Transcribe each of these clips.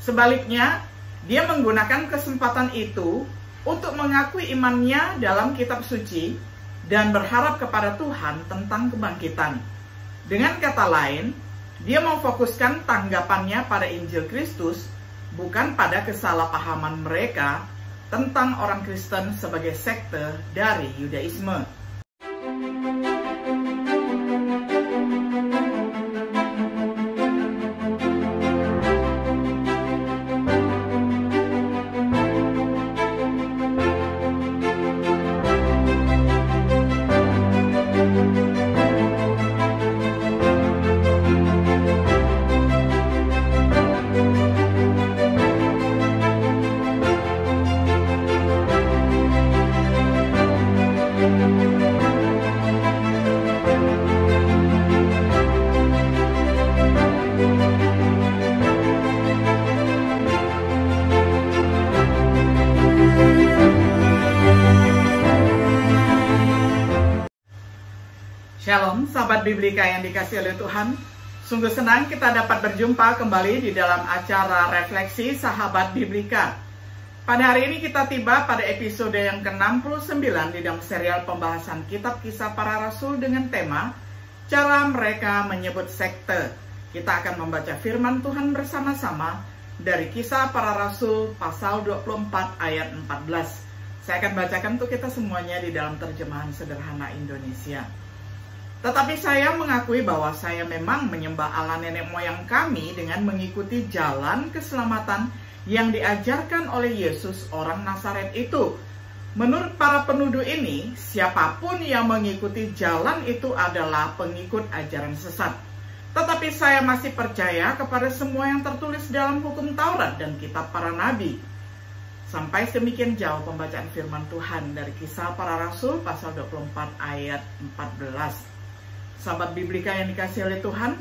Sebaliknya, dia menggunakan kesempatan itu untuk mengakui imannya dalam kitab suci dan berharap kepada Tuhan tentang kebangkitan. Dengan kata lain, dia memfokuskan tanggapannya pada Injil Kristus, bukan pada kesalahpahaman mereka tentang orang Kristen sebagai sekte dari Yudaisme. Shalom, sahabat Biblika yang dikasihi oleh Tuhan. Sungguh senang kita dapat berjumpa kembali di dalam acara Refleksi Sahabat Biblika. Pada hari ini kita tiba pada episode yang ke-69 di dalam serial pembahasan Kitab Kisah Para Rasul dengan tema Cara Mereka Menyebut Sekte. Kita akan membaca firman Tuhan bersama-sama dari Kisah Para Rasul pasal 24 ayat 14. Saya akan bacakan untuk kita semuanya di dalam terjemahan sederhana Indonesia. Tetapi saya mengakui bahwa saya memang menyembah Allah nenek moyang kami dengan mengikuti jalan keselamatan yang diajarkan oleh Yesus orang Nazaret itu. Menurut para penuduh ini, siapapun yang mengikuti jalan itu adalah pengikut ajaran sesat. Tetapi saya masih percaya kepada semua yang tertulis dalam hukum Taurat dan kitab para nabi. Sampai demikian jauh pembacaan firman Tuhan dari Kisah Para Rasul pasal 24 ayat 14. Sahabat Biblika yang dikasihi oleh Tuhan,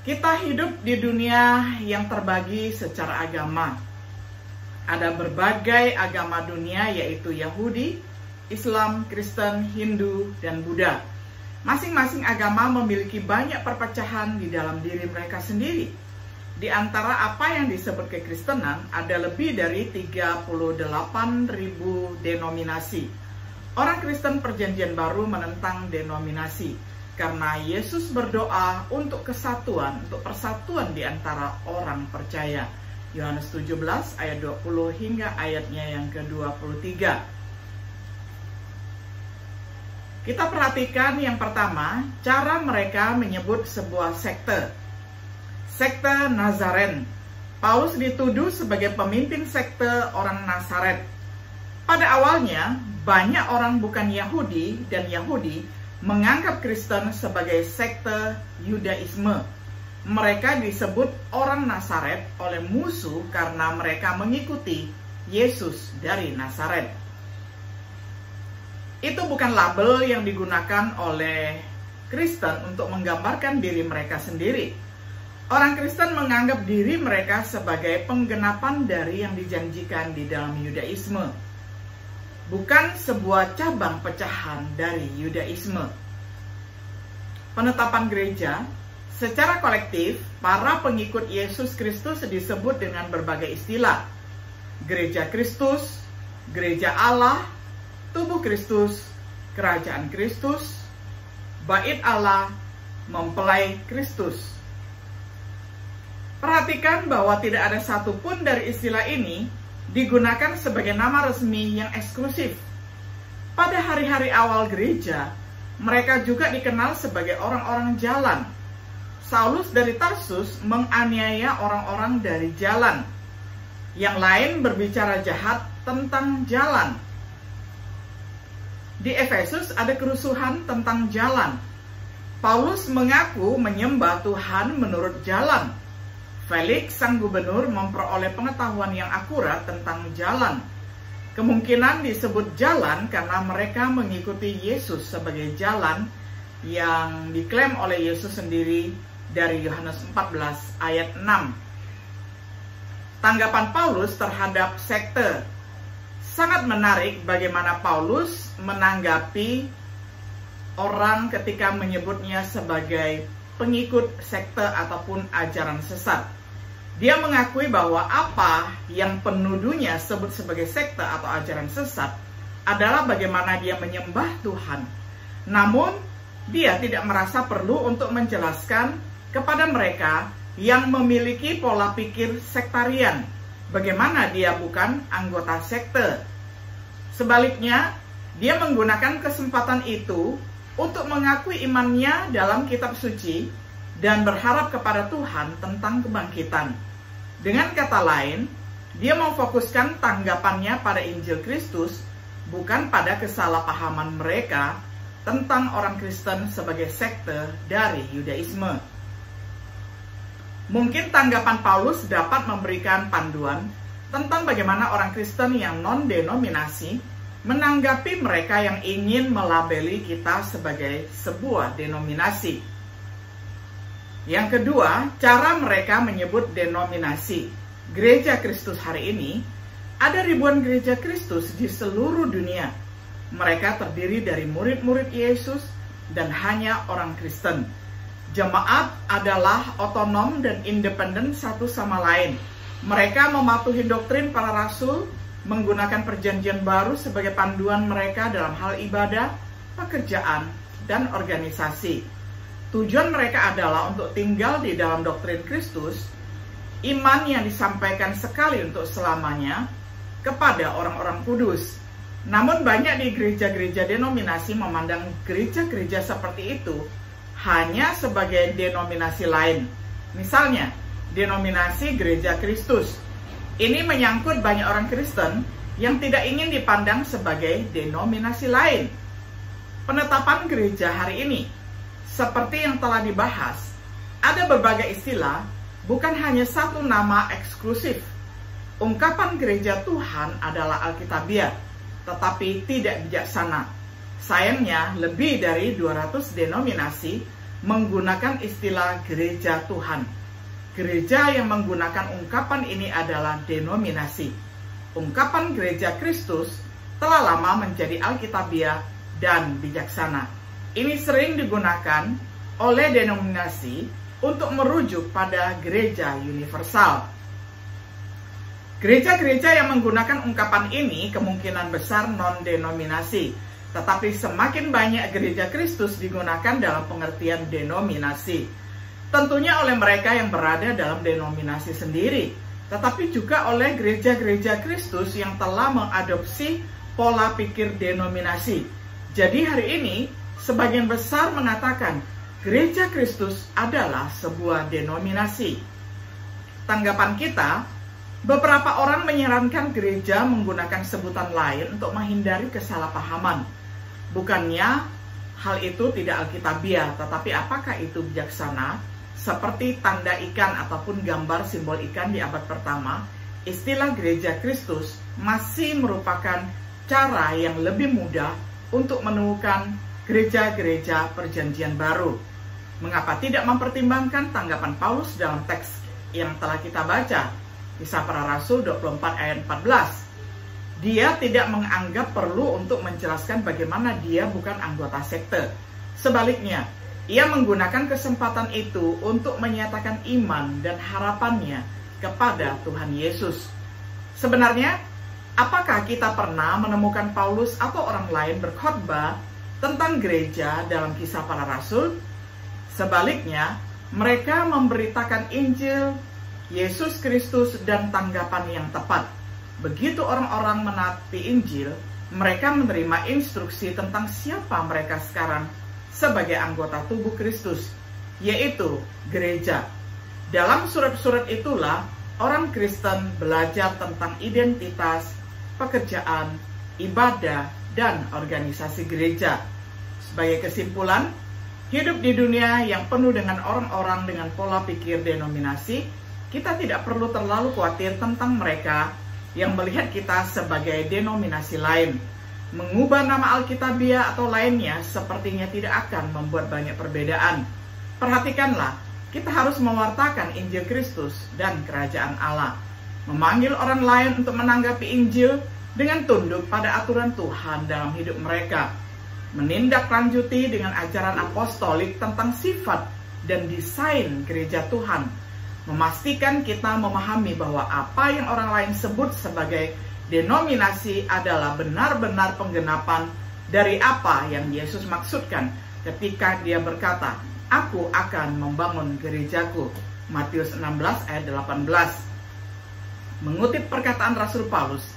kita hidup di dunia yang terbagi secara agama. Ada berbagai agama dunia, yaitu Yahudi, Islam, Kristen, Hindu, dan Buddha. Masing-masing agama memiliki banyak perpecahan di dalam diri mereka sendiri. Di antara apa yang disebut kekristenan, ada lebih dari 38.000 denominasi. Orang Kristen Perjanjian Baru menentang denominasi karena Yesus berdoa untuk kesatuan, untuk persatuan di antara orang percaya. Yohanes 17 ayat 20 hingga ayatnya yang ke-23. Kita perhatikan yang pertama, cara mereka menyebut sebuah sekte. Sekte Nazaren. Paulus dituduh sebagai pemimpin sekte orang Nazaret. Pada awalnya, banyak orang bukan Yahudi dan Yahudi menganggap Kristen sebagai sekte Yudaisme. Mereka disebut orang Nazaret oleh musuh karena mereka mengikuti Yesus dari Nazaret. Itu bukan label yang digunakan oleh Kristen untuk menggambarkan diri mereka sendiri. Orang Kristen menganggap diri mereka sebagai penggenapan dari yang dijanjikan di dalam Yudaisme, bukan sebuah cabang pecahan dari Yudaisme. Penetapan gereja, secara kolektif, para pengikut Yesus Kristus disebut dengan berbagai istilah. Gereja Kristus, Gereja Allah, Tubuh Kristus, Kerajaan Kristus, Bait Allah, Mempelai Kristus. Perhatikan bahwa tidak ada satupun dari istilah ini digunakan sebagai nama resmi yang eksklusif. Pada hari-hari awal gereja, mereka juga dikenal sebagai orang-orang jalan. Saulus dari Tarsus menganiaya orang-orang dari jalan. Yang lain berbicara jahat tentang jalan. Di Efesus ada kerusuhan tentang jalan. Paulus mengaku menyembah Tuhan menurut jalan. Felix, sang gubernur, memperoleh pengetahuan yang akurat tentang jalan. Kemungkinan disebut jalan karena mereka mengikuti Yesus sebagai jalan yang diklaim oleh Yesus sendiri dari Yohanes 14 ayat 6. Tanggapan Paulus terhadap sekte. Sangat menarik bagaimana Paulus menanggapi orang ketika menyebutnya sebagai pengikut sekte ataupun ajaran sesat. Dia mengakui bahwa apa yang penuduhnya sebut sebagai sekte atau ajaran sesat adalah bagaimana dia menyembah Tuhan. Namun, dia tidak merasa perlu untuk menjelaskan kepada mereka yang memiliki pola pikir sektarian bagaimana dia bukan anggota sekte. Sebaliknya, dia menggunakan kesempatan itu untuk mengakui imannya dalam kitab suci dan berharap kepada Tuhan tentang kebangkitan. Dengan kata lain, dia memfokuskan tanggapannya pada Injil Kristus, bukan pada kesalahpahaman mereka tentang orang Kristen sebagai sekte dari Yudaisme. Mungkin tanggapan Paulus dapat memberikan panduan tentang bagaimana orang Kristen yang non-denominasi menanggapi mereka yang ingin melabeli kita sebagai sebuah denominasi. Yang kedua, cara mereka menyebut denominasi. Gereja Kristus hari ini, ada ribuan gereja Kristus di seluruh dunia. Mereka terdiri dari murid-murid Yesus dan hanya orang Kristen. Jemaat adalah otonom dan independen satu sama lain. Mereka mematuhi doktrin para rasul, menggunakan perjanjian baru sebagai panduan mereka dalam hal ibadah, pekerjaan, dan organisasi. Tujuan mereka adalah untuk tinggal di dalam doktrin Kristus, iman yang disampaikan sekali untuk selamanya kepada orang-orang kudus. Namun banyak di gereja-gereja denominasi memandang gereja-gereja seperti itu hanya sebagai denominasi lain. Misalnya, denominasi Gereja Kristus. Ini menyangkut banyak orang Kristen yang tidak ingin dipandang sebagai denominasi lain. Penetapan gereja hari ini, seperti yang telah dibahas, ada berbagai istilah, bukan hanya satu nama eksklusif. Ungkapan gereja Tuhan adalah Alkitabiah, tetapi tidak bijaksana. Sayangnya, lebih dari 200 denominasi menggunakan istilah gereja Tuhan. Gereja yang menggunakan ungkapan ini adalah denominasi. Ungkapan gereja Kristus telah lama menjadi Alkitabiah dan bijaksana. Ini sering digunakan oleh denominasi untuk merujuk pada gereja universal. Gereja-gereja yang menggunakan ungkapan ini kemungkinan besar non-denominasi. Tetapi semakin banyak gereja Kristus digunakan dalam pengertian denominasi. Tentunya oleh mereka yang berada dalam denominasi sendiri, tetapi juga oleh gereja-gereja Kristus yang telah mengadopsi pola pikir denominasi. Jadi hari ini, sebagian besar mengatakan gereja Kristus adalah sebuah denominasi. Tanggapan kita, beberapa orang menyarankan gereja menggunakan sebutan lain untuk menghindari kesalahpahaman. Bukannya hal itu tidak alkitabiah, tetapi apakah itu bijaksana? Seperti tanda ikan ataupun gambar simbol ikan di abad pertama, istilah gereja Kristus masih merupakan cara yang lebih mudah untuk menemukan gereja-gereja perjanjian baru. Mengapa tidak mempertimbangkan tanggapan Paulus dalam teks yang telah kita baca? Kisah Para Rasul 24 ayat 14. Dia tidak menganggap perlu untuk menjelaskan bagaimana dia bukan anggota sekte. Sebaliknya, ia menggunakan kesempatan itu untuk menyatakan iman dan harapannya kepada Tuhan Yesus. Sebenarnya, apakah kita pernah menemukan Paulus atau orang lain berkhotbah tentang gereja dalam Kisah Para Rasul? Sebaliknya, mereka memberitakan Injil, Yesus Kristus, dan tanggapan yang tepat. Begitu orang-orang menaati Injil, mereka menerima instruksi tentang siapa mereka sekarang sebagai anggota tubuh Kristus, yaitu gereja. Dalam surat-surat itulah orang Kristen belajar tentang identitas, pekerjaan, ibadah, dan organisasi gereja. Sebagai kesimpulan, hidup di dunia yang penuh dengan orang-orang dengan pola pikir denominasi, kita tidak perlu terlalu khawatir tentang mereka yang melihat kita sebagai denominasi lain. Mengubah nama Alkitabiah atau lainnya sepertinya tidak akan membuat banyak perbedaan. Perhatikanlah, kita harus mewartakan Injil Kristus dan Kerajaan Allah. Memanggil orang lain untuk menanggapi Injil dengan tunduk pada aturan Tuhan dalam hidup mereka. Menindaklanjuti dengan ajaran apostolik tentang sifat dan desain gereja Tuhan. memastikan kita memahami bahwa apa yang orang lain sebut sebagai denominasi adalah benar-benar penggenapan dari apa yang Yesus maksudkan ketika dia berkata, "Aku akan membangun gerejaku." Matius 16 ayat 18. Mengutip perkataan Rasul Paulus,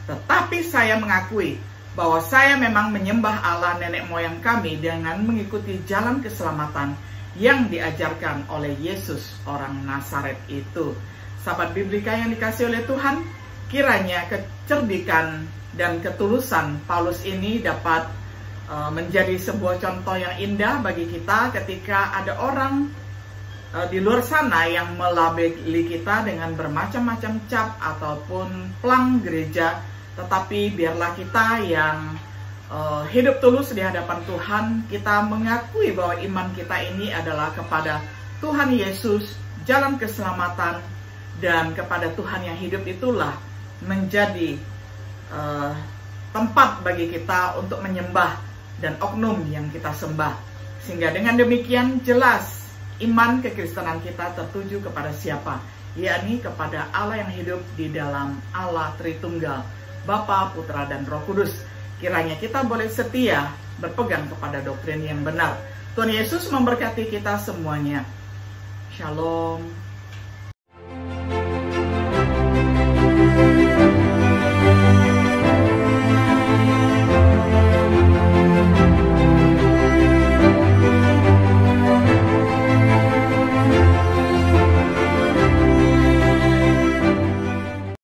"Tetapi saya mengakui bahwa saya memang menyembah Allah nenek moyang kami dengan mengikuti jalan keselamatan yang diajarkan oleh Yesus orang Nazaret itu." Sahabat Biblika yang dikasih oleh Tuhan, kiranya kecerdikan dan ketulusan Paulus ini dapat menjadi sebuah contoh yang indah bagi kita ketika ada orang di luar sana yang melabeli kita dengan bermacam-macam cap ataupun plang gereja. Tetapi biarlah kita yang hidup tulus di hadapan Tuhan, kita mengakui bahwa iman kita ini adalah kepada Tuhan Yesus, jalan keselamatan, dan kepada Tuhan yang hidup itulah menjadi tempat bagi kita untuk menyembah dan oknum yang kita sembah. Sehingga dengan demikian jelas iman kekristenan kita tertuju kepada siapa? Yakni kepada Allah yang hidup di dalam Allah Tritunggal, Bapa, Putra, dan Roh Kudus. Kiranya kita boleh setia berpegang kepada doktrin yang benar. Tuhan Yesus memberkati kita semuanya. Shalom.